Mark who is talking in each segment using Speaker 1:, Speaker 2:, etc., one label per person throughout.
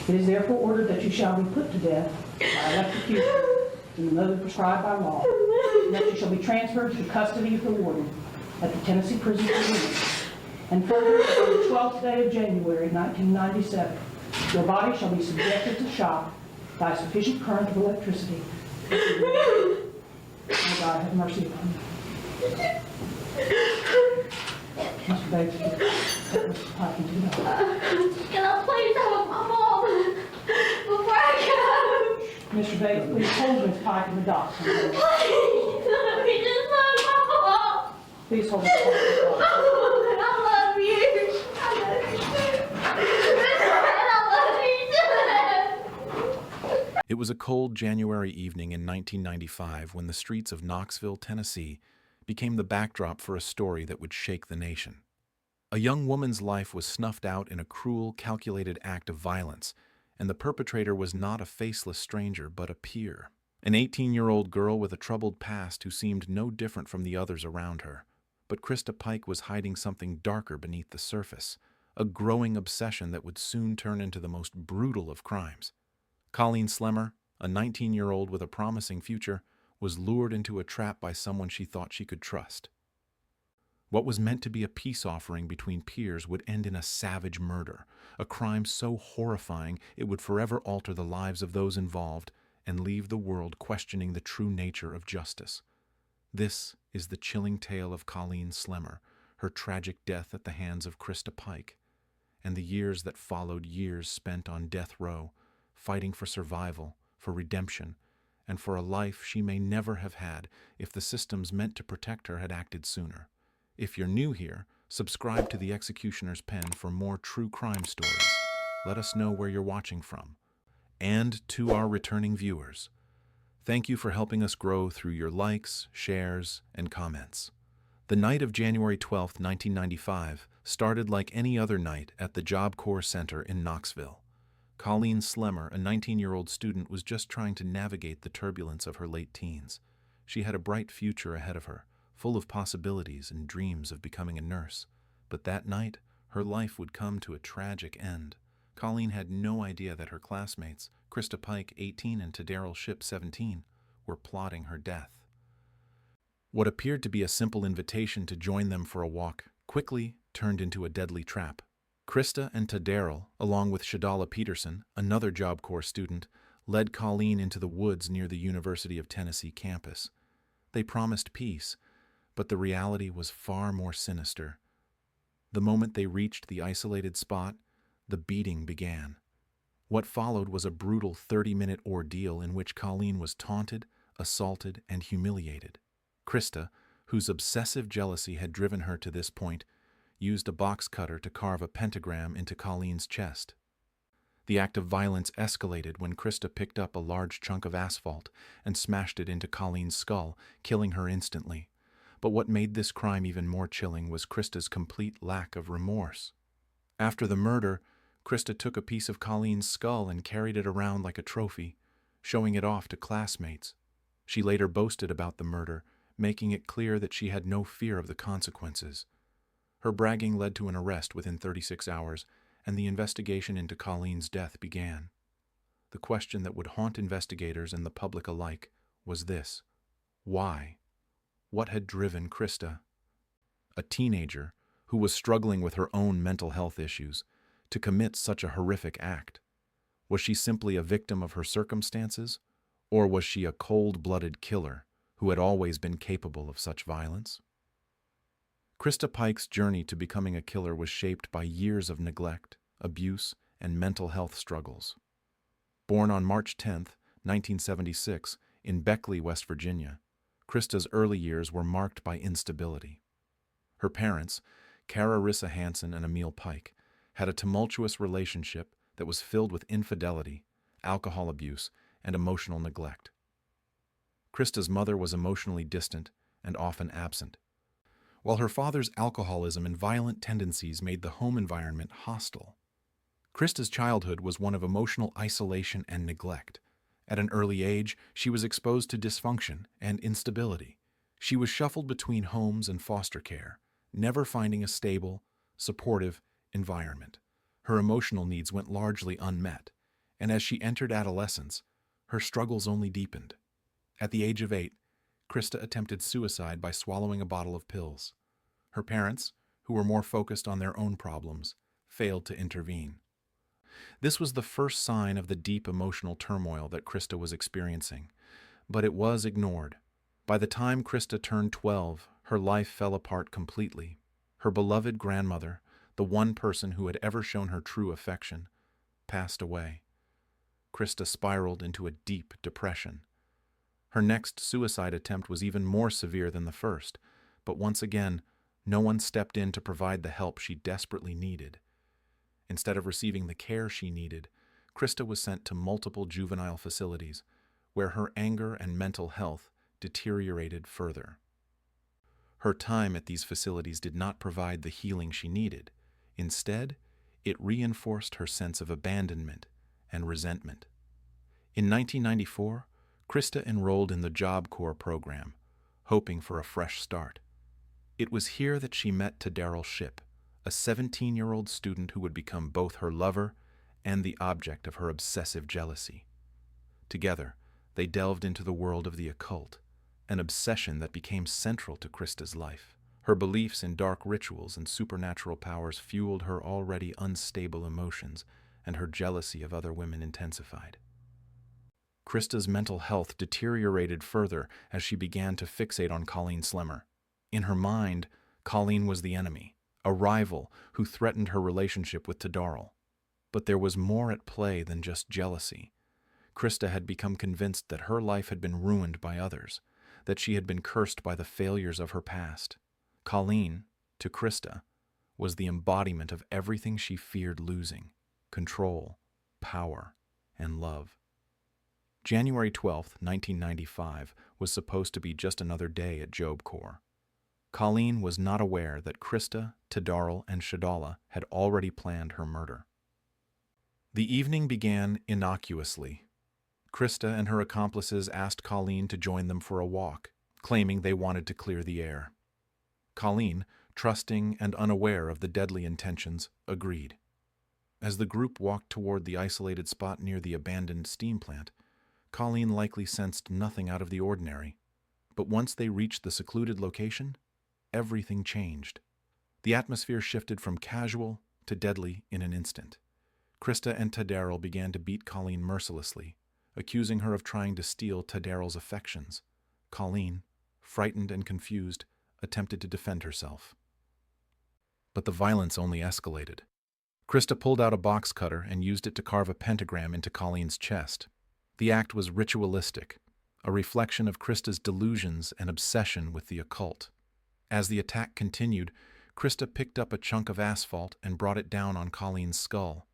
Speaker 1: It is therefore ordered that you shall be put to death by electrocution in the mode prescribed by law, and that you shall be transferred to the custody of the warden at the Tennessee Prison for Women. And further, on the 12th day of January, 1997, your body shall be subjected to shock by sufficient current of electricity. May God have mercy upon you. Mr. Bates, take Mr. Pike into the office.
Speaker 2: Can I please have my mom before I go?
Speaker 1: Mr. Bates, please hold Miss Pike in the dock.
Speaker 2: Please, let me just hug my mom.
Speaker 1: Please hold Miss Pike in the dock.
Speaker 2: Oh, I love you. I love you too. I love you too.
Speaker 3: It was a cold January evening in 1995 when the streets of Knoxville, Tennessee, became the backdrop for a story that would shake the nation. A young woman's life was snuffed out in a cruel, calculated act of violence, and the perpetrator was not a faceless stranger but a peer. An 18-year-old girl with a troubled past who seemed no different from the others around her. But Christa Pike was hiding something darker beneath the surface, a growing obsession that would soon turn into the most brutal of crimes. Colleen Slemmer, a 19-year-old with a promising future, was lured into a trap by someone she thought she could trust. What was meant to be a peace offering between peers would end in a savage murder, a crime so horrifying it would forever alter the lives of those involved and leave the world questioning the true nature of justice. This is the chilling tale of Colleen Slemmer, her tragic death at the hands of Christa Pike, and the years that followed, years spent on death row, fighting for survival, for redemption, and for a life she may never have had if the systems meant to protect her had acted sooner. If you're new here, subscribe to The Executioner's Pen for more true crime stories. Let us know where you're watching from. And to our returning viewers, thank you for helping us grow through your likes, shares, and comments. The night of January 12, 1995, started like any other night at the Job Corps Center in Knoxville. Colleen Slemmer, a 19-year-old student, was just trying to navigate the turbulence of her late teens. She had a bright future ahead of her, full of possibilities and dreams of becoming a nurse. But that night, her life would come to a tragic end. Colleen had no idea that her classmates, Christa Pike, 18, and Tadaryl Shipp, 17, were plotting her death. What appeared to be a simple invitation to join them for a walk quickly turned into a deadly trap. Christa and Tadaryl, along with Shadolla Peterson, another Job Corps student, led Colleen into the woods near the University of Tennessee campus. They promised peace, but the reality was far more sinister. The moment they reached the isolated spot, the beating began. What followed was a brutal 30-minute ordeal in which Colleen was taunted, assaulted, and humiliated. Christa, whose obsessive jealousy had driven her to this point, used a box cutter to carve a pentagram into Colleen's chest. The act of violence escalated when Christa picked up a large chunk of asphalt and smashed it into Colleen's skull, killing her instantly. But what made this crime even more chilling was Christa's complete lack of remorse. After the murder, Christa took a piece of Colleen's skull and carried it around like a trophy, showing it off to classmates. She later boasted about the murder, making it clear that she had no fear of the consequences. Her bragging led to an arrest within 36 hours, and the investigation into Colleen's death began. The question that would haunt investigators and the public alike was this: why? What had driven Christa, a teenager who was struggling with her own mental health issues, to commit such a horrific act? Was she simply a victim of her circumstances, or was she a cold-blooded killer who had always been capable of such violence? Christa Pike's journey to becoming a killer was shaped by years of neglect, abuse, and mental health struggles. Born on March 10, 1976, in Beckley, West Virginia, Christa's early years were marked by instability. Her parents, Carissa Hansen and Emil Pike, had a tumultuous relationship that was filled with infidelity, alcohol abuse, and emotional neglect. Christa's mother was emotionally distant and often absent, while her father's alcoholism and violent tendencies made the home environment hostile. Christa's childhood was one of emotional isolation and neglect. At an early age, she was exposed to dysfunction and instability. She was shuffled between homes and foster care, never finding a stable, supportive environment. Her emotional needs went largely unmet, and as she entered adolescence, her struggles only deepened. At the age of 8, Christa attempted suicide by swallowing a bottle of pills. Her parents, who were more focused on their own problems, failed to intervene. This was the first sign of the deep emotional turmoil that Christa was experiencing, but it was ignored. By the time Christa turned 12, her life fell apart completely. Her beloved grandmother, the one person who had ever shown her true affection, passed away. Christa spiraled into a deep depression. Her next suicide attempt was even more severe than the first, but once again, no one stepped in to provide the help she desperately needed. Instead of receiving the care she needed, Christa was sent to multiple juvenile facilities, where her anger and mental health deteriorated further. Her time at these facilities did not provide the healing she needed. Instead, it reinforced her sense of abandonment and resentment. In 1994, Christa enrolled in the Job Corps program, hoping for a fresh start. It was here that she met Tadaryl Shipp, a 17-year-old student who would become both her lover and the object of her obsessive jealousy. Together, they delved into the world of the occult, an obsession that became central to Christa's life. Her beliefs in dark rituals and supernatural powers fueled her already unstable emotions, and her jealousy of other women intensified. Christa's mental health deteriorated further as she began to fixate on Colleen Slemmer. In her mind, Colleen was the enemy, a rival who threatened her relationship with Tadaryl. But there was more at play than just jealousy. Christa had become convinced that her life had been ruined by others, that she had been cursed by the failures of her past. Colleen, to Christa, was the embodiment of everything she feared losing: control, power, and love. January 12, 1995, was supposed to be just another day at Job Corps. Colleen was not aware that Christa, Tadaryl, and Shadolla had already planned her murder. The evening began innocuously. Christa and her accomplices asked Colleen to join them for a walk, claiming they wanted to clear the air. Colleen, trusting and unaware of the deadly intentions, agreed. As the group walked toward the isolated spot near the abandoned steam plant, Colleen likely sensed nothing out of the ordinary. But once they reached the secluded location, everything changed. The atmosphere shifted from casual to deadly in an instant. Christa and Tadaryl began to beat Colleen mercilessly, accusing her of trying to steal Tadaryl's affections. Colleen, frightened and confused, attempted to defend herself. But the violence only escalated. Christa pulled out a box cutter and used it to carve a pentagram into Colleen's chest. The act was ritualistic, a reflection of Christa's delusions and obsession with the occult. As the attack continued, Christa picked up a chunk of asphalt and brought it down on Colleen's skull.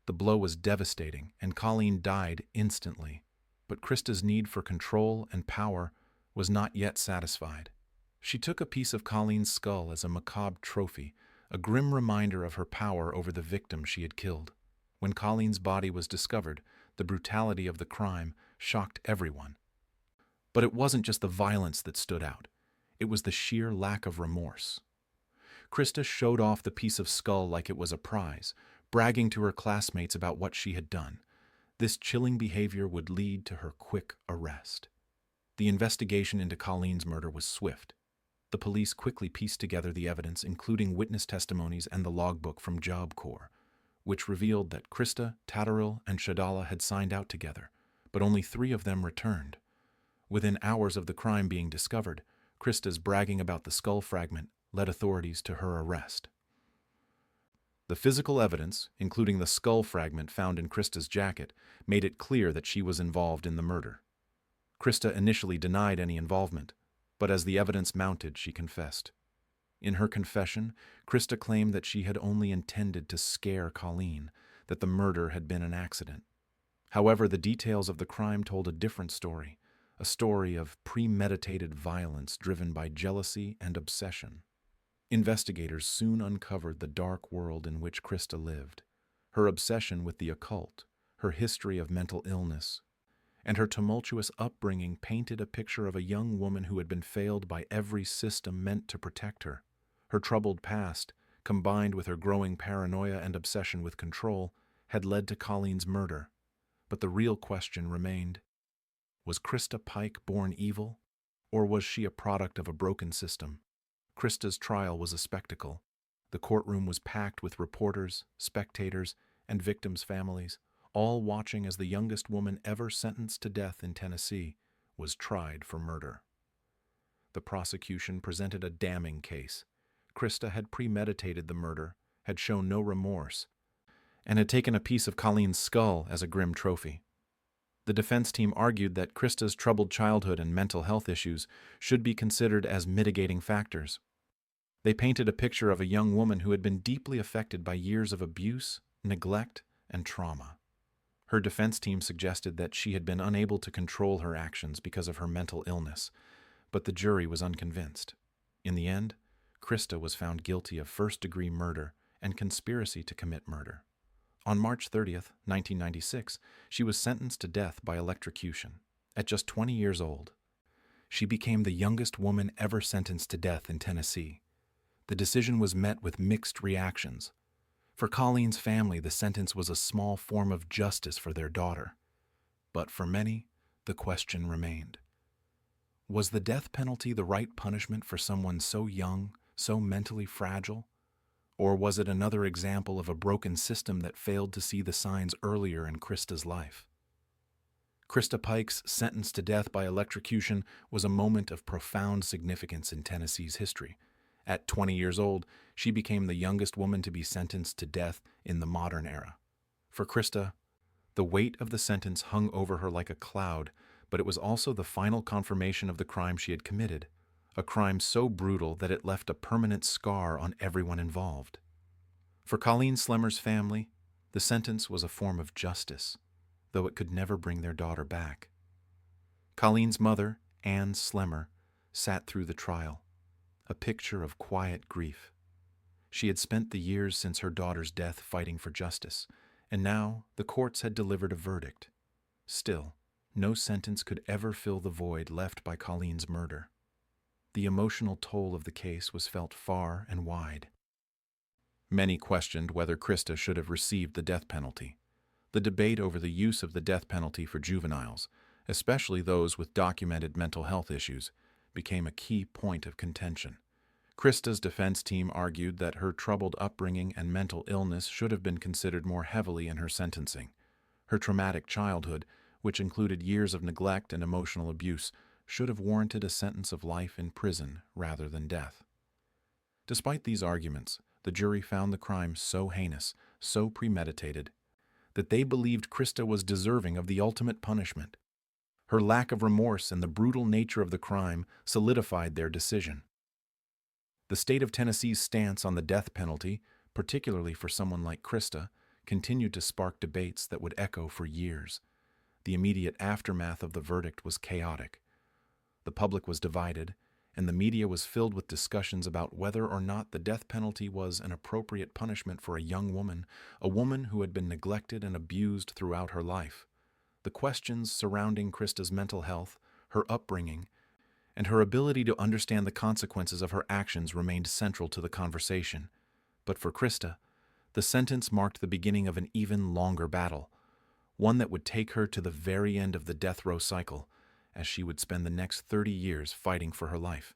Speaker 3: The blow was devastating, and Colleen died instantly. But Christa's need for control and power was not yet satisfied. She took a piece of Colleen's skull as a macabre trophy, a grim reminder of her power over the victim she had killed. When Colleen's body was discovered, the brutality of the crime shocked everyone. But it wasn't just the violence that stood out. It was the sheer lack of remorse. Christa showed off the piece of skull like it was a prize, bragging to her classmates about what she had done. This chilling behavior would lead to her quick arrest. The investigation into Colleen's murder was swift. The police quickly pieced together the evidence, including witness testimonies and the logbook from Job Corps, which revealed that Christa, Tadaryl, and Shadolla had signed out together, but only 3 of them returned. Within hours of the crime being discovered, Christa's bragging about the skull fragment led authorities to her arrest. The physical evidence, including the skull fragment found in Christa's jacket, made it clear that she was involved in the murder. Christa initially denied any involvement, but as the evidence mounted, she confessed. In her confession, Christa claimed that she had only intended to scare Colleen, that the murder had been an accident. However, the details of the crime told a different story, a story of premeditated violence driven by jealousy and obsession. Investigators soon uncovered the dark world in which Christa lived, her obsession with the occult, her history of mental illness, and her tumultuous upbringing painted a picture of a young woman who had been failed by every system meant to protect her. Her troubled past, combined with her growing paranoia and obsession with control, had led to Colleen's murder. But the real question remained: was Christa Pike born evil, or was she a product of a broken system? Christa's trial was a spectacle. The courtroom was packed with reporters, spectators, and victims' families, all watching as the youngest woman ever sentenced to death in Tennessee was tried for murder. The prosecution presented a damning case. Christa had premeditated the murder, had shown no remorse, and had taken a piece of Colleen's skull as a grim trophy. The defense team argued that Christa's troubled childhood and mental health issues should be considered as mitigating factors. They painted a picture of a young woman who had been deeply affected by years of abuse, neglect, and trauma. Her defense team suggested that she had been unable to control her actions because of her mental illness, but the jury was unconvinced. In the end, Christa was found guilty of first-degree murder and conspiracy to commit murder. On March 30th, 1996, she was sentenced to death by electrocution. At just 20 years old, she became the youngest woman ever sentenced to death in Tennessee. The decision was met with mixed reactions. For Colleen's family, the sentence was a small form of justice for their daughter. But for many, the question remained: was the death penalty the right punishment for someone so young, so mentally fragile? Or was it another example of a broken system that failed to see the signs earlier in Christa's life? Christa Pike's sentence to death by electrocution was a moment of profound significance in Tennessee's history. At 20 years old, she became the youngest woman to be sentenced to death in the modern era. For Christa, the weight of the sentence hung over her like a cloud, but it was also the final confirmation of the crime she had committed, a crime so brutal that it left a permanent scar on everyone involved. For Colleen Slemmer's family, the sentence was a form of justice, though it could never bring their daughter back. Colleen's mother, Ann Slemmer, sat through the trial, a picture of quiet grief. She had spent the years since her daughter's death fighting for justice, and now the courts had delivered a verdict. Still, no sentence could ever fill the void left by Colleen's murder. The emotional toll of the case was felt far and wide. Many questioned whether Christa should have received the death penalty. The debate over the use of the death penalty for juveniles, especially those with documented mental health issues, became a key point of contention. Christa's defense team argued that her troubled upbringing and mental illness should have been considered more heavily in her sentencing. Her traumatic childhood, which included years of neglect and emotional abuse, should have warranted a sentence of life in prison rather than death. Despite these arguments, the jury found the crime so heinous, so premeditated, that they believed Christa was deserving of the ultimate punishment. Her lack of remorse and the brutal nature of the crime solidified their decision. The state of Tennessee's stance on the death penalty, particularly for someone like Christa, continued to spark debates that would echo for years. The immediate aftermath of the verdict was chaotic. The public was divided, and the media was filled with discussions about whether or not the death penalty was an appropriate punishment for a young woman, a woman who had been neglected and abused throughout her life. The questions surrounding Christa's mental health, her upbringing, and her ability to understand the consequences of her actions remained central to the conversation. But for Christa, the sentence marked the beginning of an even longer battle, one that would take her to the very end of the death row cycle, as she would spend the next 30 years fighting for her life.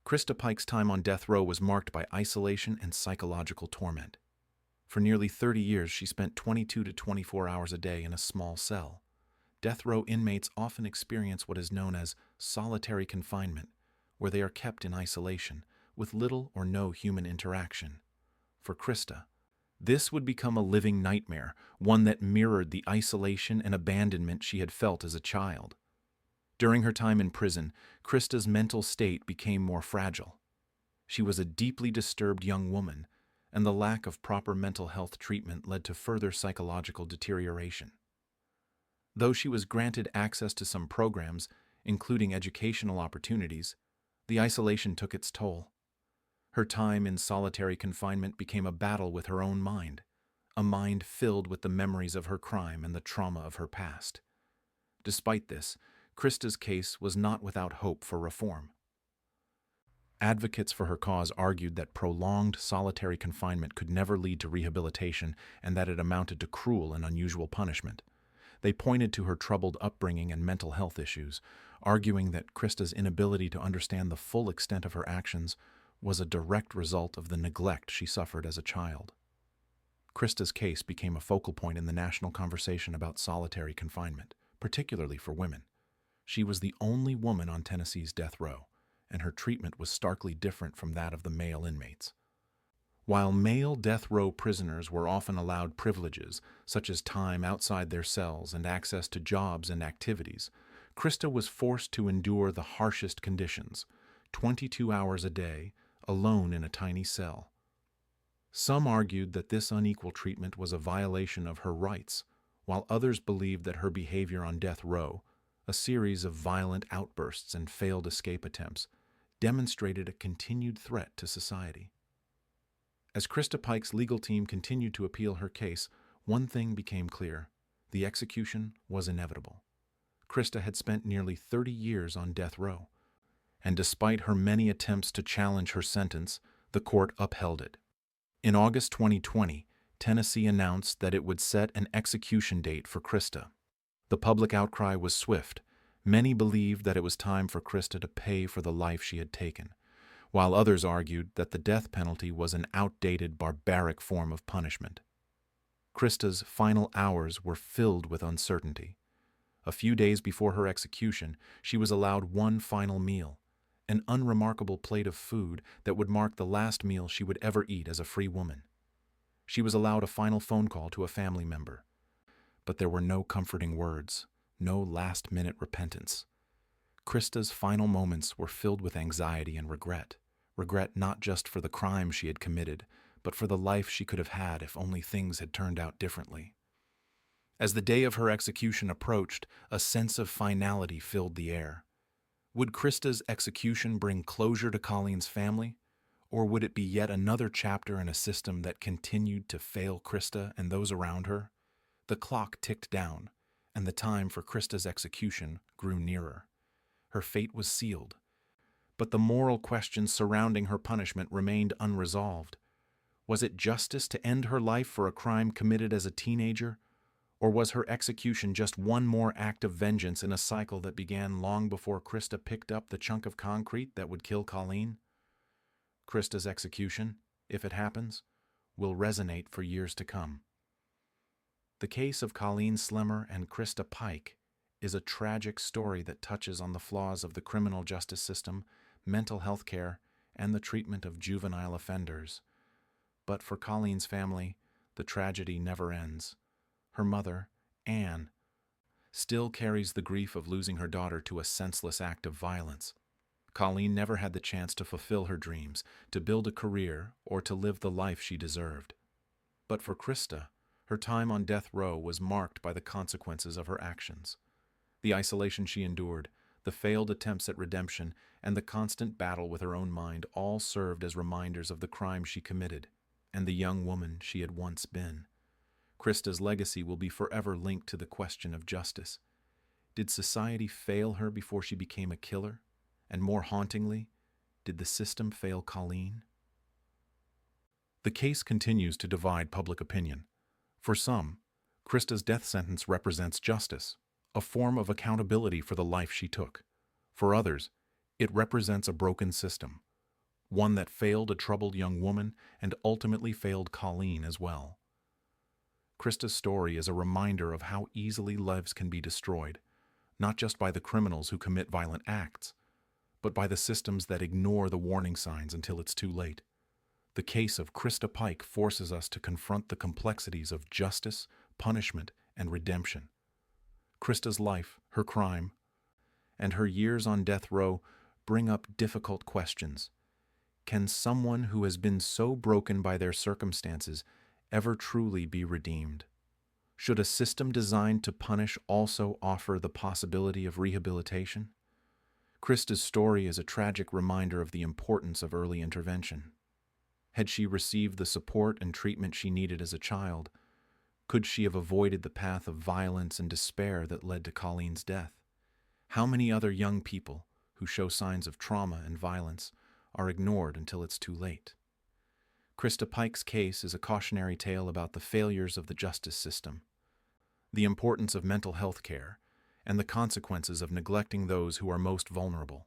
Speaker 3: Christa Pike's time on death row was marked by isolation and psychological torment. For nearly 30 years, she spent 22 to 24 hours a day in a small cell. Death row inmates often experience what is known as solitary confinement, where they are kept in isolation, with little or no human interaction. For Christa, this would become a living nightmare, one that mirrored the isolation and abandonment she had felt as a child. During her time in prison, Christa's mental state became more fragile. She was a deeply disturbed young woman, and the lack of proper mental health treatment led to further psychological deterioration. Though she was granted access to some programs, including educational opportunities, the isolation took its toll. Her time in solitary confinement became a battle with her own mind, a mind filled with the memories of her crime and the trauma of her past. Despite this, Christa's case was not without hope for reform. Advocates for her cause argued that prolonged solitary confinement could never lead to rehabilitation and that it amounted to cruel and unusual punishment. They pointed to her troubled upbringing and mental health issues, arguing that Christa's inability to understand the full extent of her actions was a direct result of the neglect she suffered as a child. Christa's case became a focal point in the national conversation about solitary confinement, particularly for women. She was the only woman on Tennessee's death row, and her treatment was starkly different from that of the male inmates. While male death row prisoners were often allowed privileges, such as time outside their cells and access to jobs and activities, Christa was forced to endure the harshest conditions, 22 hours a day, alone in a tiny cell. Some argued that this unequal treatment was a violation of her rights, while others believed that her behavior on death row, a series of violent outbursts and failed escape attempts, demonstrated a continued threat to society. As Christa Pike's legal team continued to appeal her case, one thing became clear: the execution was inevitable. Christa had spent nearly 30 years on death row, and despite her many attempts to challenge her sentence, the court upheld it. In August 2020, Tennessee announced that it would set an execution date for Christa. The public outcry was swift. Many believed that it was time for Christa to pay for the life she had taken, while others argued that the death penalty was an outdated, barbaric form of punishment. Christa's final hours were filled with uncertainty. A few days before her execution, she was allowed one final meal, an unremarkable plate of food that would mark the last meal she would ever eat as a free woman. She was allowed a final phone call to a family member, but there were no comforting words, no last-minute repentance. Christa's final moments were filled with anxiety and regret not just for the crime she had committed, but for the life she could have had if only things had turned out differently. As the day of her execution approached, a sense of finality filled the air. Would Christa's execution bring closure to Colleen's family, or would it be yet another chapter in a system that continued to fail Christa and those around her? The clock ticked down, and the time for Christa's execution grew nearer. Her fate was sealed, but the moral questions surrounding her punishment remained unresolved. Was it justice to end her life for a crime committed as a teenager, or was her execution just one more act of vengeance in a cycle that began long before Christa picked up the chunk of concrete that would kill Colleen? Christa's execution, if it happens, will resonate for years to come. The case of Colleen Slemmer and Christa Pike is a tragic story that touches on the flaws of the criminal justice system, mental health care, and the treatment of juvenile offenders. But for Colleen's family, the tragedy never ends. Her mother, Anne, still carries the grief of losing her daughter to a senseless act of violence. Colleen never had the chance to fulfill her dreams, to build a career, or to live the life she deserved. But for Christa, her time on death row was marked by the consequences of her actions. The isolation she endured, the failed attempts at redemption, and the constant battle with her own mind all served as reminders of the crime she committed and the young woman she had once been. Christa's legacy will be forever linked to the question of justice. Did society fail her before she became a killer? And more hauntingly, did the system fail Colleen? The case continues to divide public opinion. For some, Christa's death sentence represents justice, a form of accountability for the life she took. For others, it represents a broken system, one that failed a troubled young woman and ultimately failed Colleen as well. Christa's story is a reminder of how easily lives can be destroyed, not just by the criminals who commit violent acts, but by the systems that ignore the warning signs until it's too late. The case of Christa Pike forces us to confront the complexities of justice, punishment, and redemption. Christa's life, her crime, and her years on death row bring up difficult questions. Can someone who has been so broken by their circumstances ever truly be redeemed? Should a system designed to punish also offer the possibility of rehabilitation? Christa's story is a tragic reminder of the importance of early intervention. Had she received the support and treatment she needed as a child, could she have avoided the path of violence and despair that led to Colleen's death? How many other young people who show signs of trauma and violence are ignored until it's too late? Christa Pike's case is a cautionary tale about the failures of the justice system. the importance of mental health care, and the consequences of neglecting those who are most vulnerable.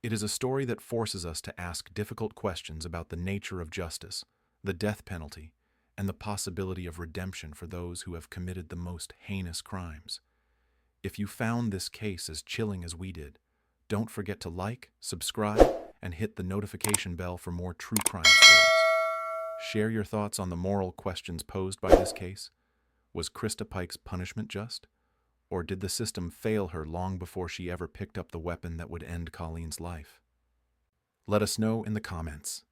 Speaker 3: It is a story that forces us to ask difficult questions about the nature of justice, the death penalty, and the possibility of redemption for those who have committed the most heinous crimes. If you found this case as chilling as we did, don't forget to like, subscribe, and hit the notification bell for more true crime stories. Share your thoughts on the moral questions posed by this case. Was Christa Pike's punishment just? Or did the system fail her long before she ever picked up the weapon that would end Colleen's life? Let us know in the comments.